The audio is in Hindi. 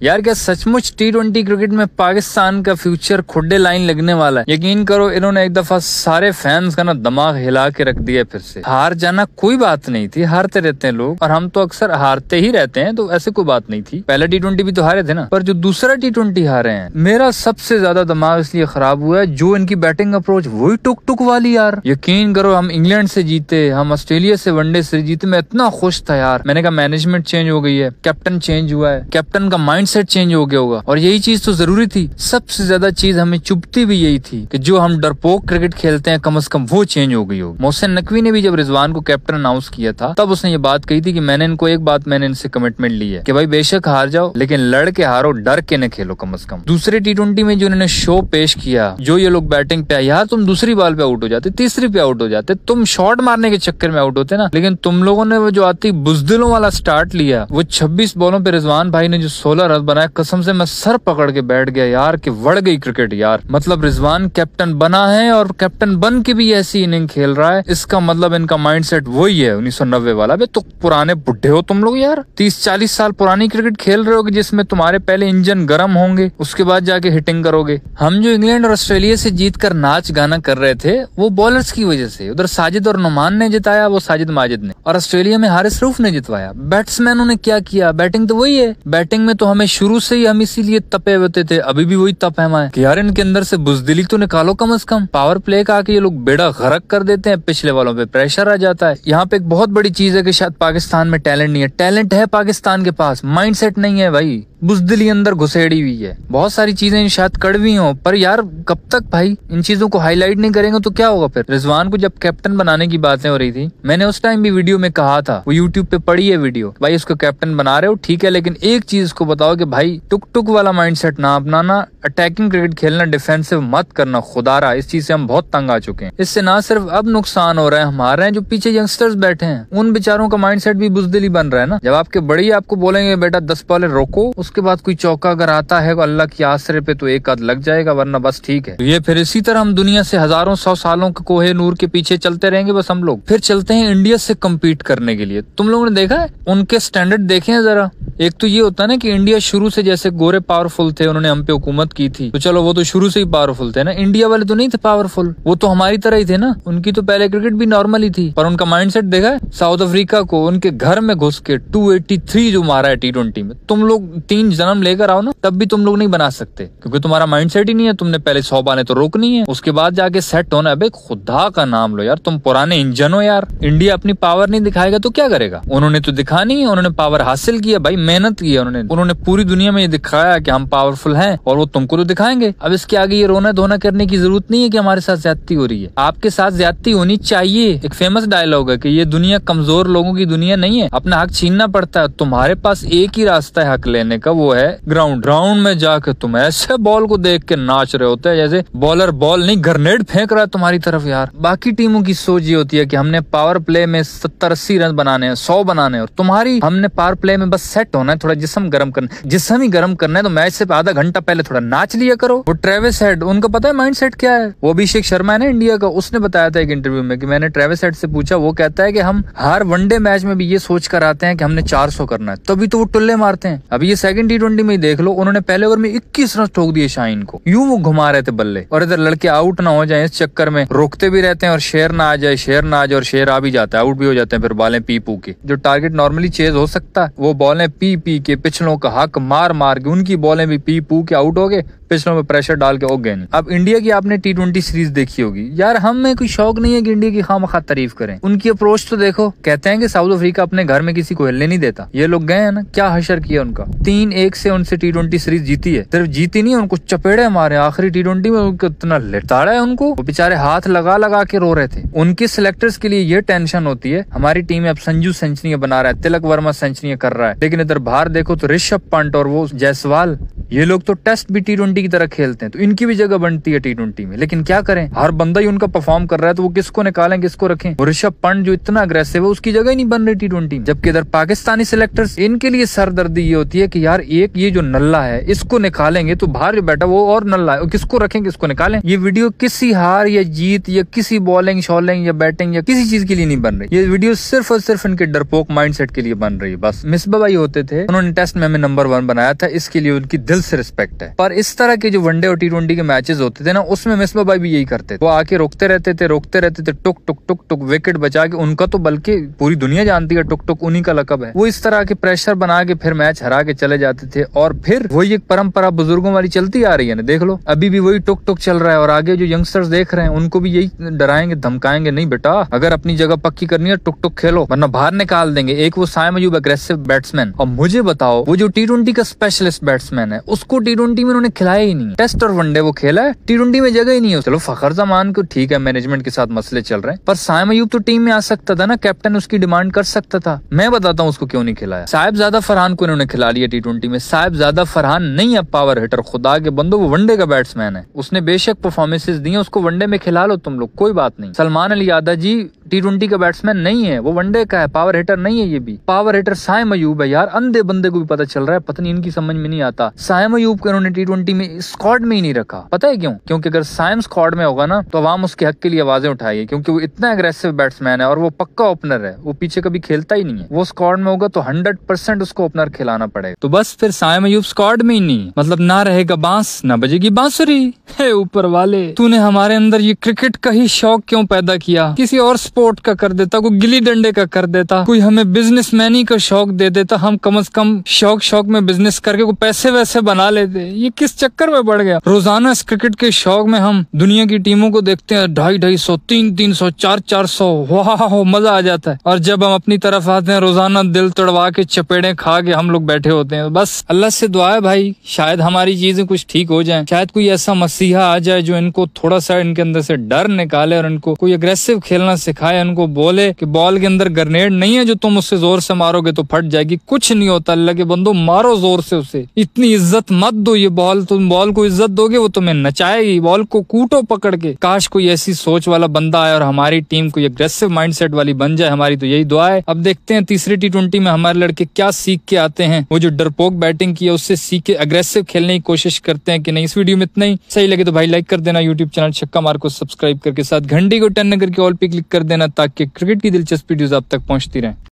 यार क्या सचमुच T20 क्रिकेट में पाकिस्तान का फ्यूचर खुड्डे लाइन लगने वाला है। यकीन करो इन्होंने एक दफा सारे फैंस का ना दिमाग हिला के रख दिया। फिर से हार जाना कोई बात नहीं थी, हारते रहते हैं लोग और हम तो अक्सर हारते ही रहते हैं, तो ऐसे कोई बात नहीं थी। पहला T20 भी तो हारे थे ना, पर जो दूसरा T20 हारे हैं, मेरा सबसे ज्यादा दिमाग इसलिए खराब हुआ है जो इनकी बैटिंग अप्रोच, वही टुक टुक वाली यार। यकीन करो हम इंग्लैंड से जीते, हम ऑस्ट्रेलिया से वनडे सीरीज जीते, मैं इतना खुश था यार। मैंने कहा मैनेजमेंट चेंज हो गई है, कैप्टन चेंज हुआ है, कैप्टन का माइंडसेट चेंज हो गया होगा, और यही चीज तो जरूरी थी। सबसे ज्यादा चीज हमें चुभती भी यही थी कि जो हम डरपोक क्रिकेट खेलते हैं कम से कम वो चेंज हो गई हो। मोहसिन नकवी ने भी जब रिजवान को कैप्टन अनाउंस किया था तब उसने ये बात कही थी कि मैंने इनको एक बात, मैंने इनसे कमिटमेंट ली है कि भाई बेशक हार जाओ लेकिन लड़ के हारो, डर के न खेलो कम से कम। दूसरे T20 में जो इन्होंने शो पेश किया, जो ये लोग बैटिंग पे, यार तुम दूसरी बॉल पे आउट हो जाते, तीसरी पे आउट हो जाते, तुम शॉट मारने के चक्कर में आउट होते ना, लेकिन तुम लोगों ने वो जो आती बुजदिलों वाला स्टार्ट लिया, वो 26 बॉलों पे रिजवान भाई ने जो 16 रन बनाया, कसम से मैं सर पकड़ के बैठ गया यार कि बढ़ गई क्रिकेट यार। मतलब रिजवान कैप्टन बना है और कैप्टन बन के भी ऐसी इनिंग खेल रहा है, इसका मतलब इनका माइंडसेट वही है 1990 वाला। बे तो पुराने बुढ़े हो तुम लोग यार, 30-40 साल पुरानी क्रिकेट खेल रहे हो जिसमें तुम्हारे पहले इंजन गर्म होंगे उसके बाद जाके हिटिंग करोगे। हम जो इंग्लैंड और ऑस्ट्रेलिया से जीतकर नाच गाना कर रहे थे वो बॉलर्स की वजह से। उधर साजिद और नुमान ने जिताया, वो साजिद माजिद ने, और ऑस्ट्रेलिया में हारिस रऊफ ने जितवाया। बैट्समैनों ने क्या किया, बैटिंग तो वही है। बैटिंग में तो हमें शुरू से ही हम इसीलिए तपे होते थे, अभी भी वही तप है हमारे कि यार इनके अंदर से बुजदिली तो निकालो कम से कम। पावर प्ले का आके ये लोग बेड़ा गर्क कर देते हैं, पिछले वालों पे प्रेशर आ जाता है। यहाँ पे एक बहुत बड़ी चीज है कि शायद पाकिस्तान में टैलेंट नहीं है। टैलेंट है पाकिस्तान के पास, माइंडसेट नहीं है भाई, बुजदिली अंदर घुसेड़ी हुई है। बहुत सारी चीजें शायद कड़वी हो, पर यार कब तक भाई इन चीजों को हाईलाइट नहीं करेंगे तो क्या होगा फिर। रिजवान को जब कैप्टन बनाने की बातें हो रही थी, मैंने उस टाइम भी वीडियो में कहा था, वो यूट्यूब पे पड़ी है वीडियो, भाई उसको कैप्टन बना रहे हो ठीक है, लेकिन एक चीज को बताओ कि भाई टुक टुक वाला माइंडसेट ना अपनाना, अटैकिंग क्रिकेट खेलना, डिफेंसिव मत करना। खुदारा इस चीज से हम बहुत तंग आ चुके हैं। इससे ना सिर्फ अब नुकसान हो रहा है हमारे, जो पीछे यंगस्टर्स बैठे हैं उन बेचारों का माइंडसेट भी बुजदिली बन रहा है ना। जब आपके बड़े आपको बोलेंगे बेटा 10 बॉलें रोको, उसके बाद कोई चौका अगर आता है तो अल्लाह की आसरे पे तो एक आध लग जाएगा, वरना बस ठीक है। तो ये फिर इसी तरह हम दुनिया से हजारों 100 सालों के कोहे नूर के पीछे चलते रहेंगे बस हम लोग। फिर चलते हैं इंडिया से कम्पीट करने के लिए। तुम लोगों ने देखा है उनके स्टैंडर्ड देखे हैं जरा। एक तो ये होता है ना कि इंडिया शुरू से जैसे गोरे पावरफुल थे, उन्होंने हम पे हुकूमत की थी, तो चलो वो तो शुरू से ही पावरफुल थे ना। इंडिया वाले तो नहीं थे पावरफुल, वो तो हमारी तरह ही थे ना। उनकी तो पहले क्रिकेट भी नॉर्मल ही थी, पर उनका माइंडसेट देखा है। साउथ अफ्रीका को उनके घर में घुस के 283 जो मारा है T20 में, तुम लोग 3 जन्म लेकर आओ ना तब भी तुम लोग नहीं बना सकते, क्योंकि तुम्हारा माइंडसेट ही नहीं है। तुमने पहले 100 बालें तो रोकनी है, उसके बाद जाके सेट होना है। अबे खुदा का नाम लो यार, तुम पुराने इंजन हो यार। इंडिया अपनी पावर नहीं दिखाएगा तो क्या करेगा। उन्होंने तो दिखानी है, उन्होंने पावर हासिल किया भाई, मेहनत की है उन्होंने पूरी दुनिया में ये दिखाया कि हम पावरफुल हैं, और वो तुमको तो दिखाएंगे। अब इसके आगे ये रोना धोना करने की जरूरत नहीं है कि हमारे साथ ज्यादती हो रही है। आपके साथ ज्यादती होनी चाहिए। एक फेमस डायलॉग है कि ये दुनिया कमजोर लोगों की दुनिया नहीं है, अपना हक छीनना पड़ता है। तुम्हारे पास एक ही रास्ता है हक लेने का, वो है ग्राउंड। ग्राउंड में जाके तुम ऐसे बॉल को देख के नाच रहे होते हैं जैसे बॉलर बॉल नहीं ग्रेनेड फेंक रहा है तुम्हारी तरफ यार। बाकी टीमों की सोच ये होती है कि हमने पावर प्ले में 70-80 रन बनाने हैं, 100 बनाने हैं, और तुम्हारी हमने पावर प्ले में बस सेट होना है, थोड़ा जिस्म गर्म करना। जिस्म ही गर्म करना है तो मैच से आधा घंटा पहले थोड़ा नाच लिया करो। वो ट्रेविस हेड, उनको पता है माइंडसेट क्या है। वो अभिषेक शर्मा है ना इंडिया का, उसने बताया था एक इंटरव्यू में कि मैंने ट्रेविस हेड से पूछा, वो कहता है कि हम हर वनडे मैच में भी ये सोच कर आते हैं कि हमने 400 करना है, तभी तो वो टुल्ले मारते हैं। अभी ये सेकंड T20 में ही देख लो, उन्होंने पहले ओवर में 21 रन ठोक दिए शाहीन को, यूं वो घुमा रहे थे बल्ले, और इधर लड़के आउट ना हो जाए इस चक्कर में रोकते भी रहते हैं, और शेर ना आ जाए, शेर ना आ जाए, और शेर आ भी जाता है, आउट भी हो जाते हैं। फिर बॉलें पी पू के, जो टारगेट नॉर्मली चेज हो सकता है वो बॉलें पी पी के, पिछलों का हक मार मार के, उनकी बॉलें भी पी पू के आउट हो गए, पिछलों में प्रेशर डाल के हो गए नहीं। अब इंडिया की आपने T20 सीरीज देखी होगी यार, हमें कोई शौक नहीं है कि इंडिया की खामखा तारीफ करें। उनकी अप्रोच तो देखो, कहते हैं कि साउथ अफ्रीका अपने घर में किसी को हिलने नहीं देता। ये लोग गए हैं ना, क्या हशर किया उनका, 3-1 से उनसे T20 सीरीज जीती है। सिर्फ जीती नहीं, उनको चपेड़े मारे आखिरी T20 में, उनको इतना लिटाड़ा है उनको, वो बेचारे हाथ लगा लगा के रो रहे थे। उनके सिलेक्टर्स के लिए ये टेंशन होती है, हमारी टीम में अब संजू सेंचुरी बना रहा है, तिलक वर्मा सेंचुरी कर रहा है, लेकिन इधर बाहर देखो तो ऋषभ पंत और वो जायसवाल, ये लोग तो टेस्ट भी T20 T20 की तरह खेलते हैं, तो इनकी भी जगह बनती है T20 में। लेकिन क्या करें, हर बंदा ही उनका परफॉर्म कर रहा है, तो वो किसको निकालें किसको रखें। ऋषभ पंत जो इतना अग्रेसिव है, उसकी जगह ही नहीं बन रही T20 में। जबकि इधर पाकिस्तानी सिलेक्टर्स, इनके लिए सरदर्दी ये होती है कि यार एक ये जो नल्ला है इसको निकालेंगे तो बाहर जो बैठा वो और नल्ला है, किसको रखें किसको निकालें। ये वीडियो किसी हार या जीत या किसी बॉलिंग शॉलिंग या बैटिंग या किसी चीज के लिए नहीं बन रही। ये वीडियो सिर्फ और सिर्फ इनके डरपोक माइंडसेट के लिए बन रही है बस। मिसबा भाई होते थे, उन्होंने टेस्ट में हमें नंबर 1 बनाया था, इसके लिए उनकी दिल से रिस्पेक्ट है। पर इस तरह के जो वनडे और T20 के मैचेस होते थे ना, उसमें मिसबा भाई भी यही करते थे। वो आके रोकते रहते थे टुक टुक टुक टुक विकेट बचा के। उनका तो बल्कि पूरी दुनिया जानती है टुक टुक उन्हीं का लकब है। वो इस तरह के प्रेशर बना के फिर मैच हरा के चले जाते थे। और फिर वही एक परंपरा बुजुर्गों वाली चलती आ रही है ना, देख लो अभी भी वही टुक टुक चल रहा है। और आगे जो यंगस्टर्स देख रहे हैं उनको भी यही डराएंगे धमकाएंगे, नहीं बेटा अगर अपनी जगह पक्की करनी है टुक टुक खेलो वरना बाहर निकाल देंगे। एक वो साइम अयूब अग्रेसिव बैट्समैन, और मुझे बताओ वो जो T20 का स्पेशलिस्ट बैट्समैन है उसको T20 में उन्होंने खिलाया ही नहीं। टेस्ट और वनडे वो खेला है, T20 में जगह ही नहीं है। चलो फखर जमान को ठीक है, मैनेजमेंट के साथ मसले चल रहे हैं, पर साइम अयूब तो टीम में आ सकता था ना, कैप्टन उसकी डिमांड कर सकता था। मैं बताता हूँ उसको क्यों नहीं खिलाया। साहिबजादा फरहान को इन्होंने खिला लिया T20 में। साहिबजादा फरहान नहीं है पावर हिटर, खुदा के बंदो वो वनडे का बैट्समैन है, उसने बेशक परफॉर्मेंसेज दी है, उसको वनडे में खिला लो तुम लोग, कोई बात नहीं। सलमान अली यादव जी T20 का बैट्समैन नहीं है, वो वनडे का है, पावर हिटर नहीं है। ये भी पावर हिटर साइम अयूब है यार, अंधे बंदे को भी पता चल रहा है, पता नहीं इनकी समझ में नहीं आता। साइम अयूब को इन्होंने T20 में स्क्वाड में ही नहीं रखा, पता है क्यों? क्योंकि अगर साइम स्क्वाड में होगा ना तो अवाम उसके हक के लिए आवाजें उठाएगी, क्योंकि वो इतना अग्रेसिव बैट्समैन है और वो पक्का ओपनर है, वो पीछे कभी खेलता ही नहीं है। वो स्क्वाड में होगा तो 100% उसको ओपनर खिलाना पड़ेगा। तो बस फिर साइम अयूब स्क्वाड में ही नहीं, मतलब ना रहेगा बांस ना बजेगी बांसुरी। हे ऊपर वाले, तूने हमारे अंदर ये क्रिकेट का ही शौक क्यों पैदा किया? किसी और स्पोर्ट का कर देता, कोई गिल्ली डंडे का कर देता, कोई हमें बिजनेसमैनी का शौक दे देता, हम कम से कम शौक में बिजनेस करके कोई पैसे वैसे बना लेते। ये किस चक्कर में पड़ गया? रोजाना इस क्रिकेट के शौक में हम दुनिया की टीमों को देखते हैं 250-250, 300-300, 400-400, वाह मजा आ जाता है। और जब हम अपनी तरफ आते हैं रोजाना दिल तोड़वा के चपेड़े खा के हम लोग बैठे होते हैं। बस अल्लाह से दुआ है भाई, शायद हमारी चीजें कुछ ठीक हो जाएं, शायद कोई ऐसा मसीहा आ जाए जो इनको थोड़ा सा इनके अंदर से डर निकाले और इनको कोई अग्रेसिव खेलना सिखाए, इनको बोले कि बॉल के अंदर ग्रेनेड नहीं है जो तुम उससे जोर से मारोगे तो फट जाएगी, कुछ नहीं होता, अल्लाह के बंदो मारो जोर से उसे, इतनी इज्जत मत दो। ये बॉल, तुम बॉल को इज्जत दोगे वो तुम्हें नचाएगी, बॉल को कूटो पकड़ के। काश कोई ऐसी सोच वाला बंदा आए और हमारी टीम कोई अग्रेसिव माइंडसेट वाली बन जाए, हमारी तो यही दुआ है। अब देखते हैं तीसरी T20 में हमारे लड़के क्या सीख के आते हैं, वो जो डरपोक बैटिंग की है उससे सीख के अग्रेसिव खेलने की कोशिश करते हैं कि नहीं। इस वीडियो में इतना ही, सही लगे तो भाई लाइक कर देना, यूट्यूब चैनल छक्का मार को सब्सक्राइब करके साथ घंटी को टन करके ऑल पे क्लिक कर देना ताकि क्रिकेट की दिलचस्पी वीडियोस आप तक पहुंचती रहे।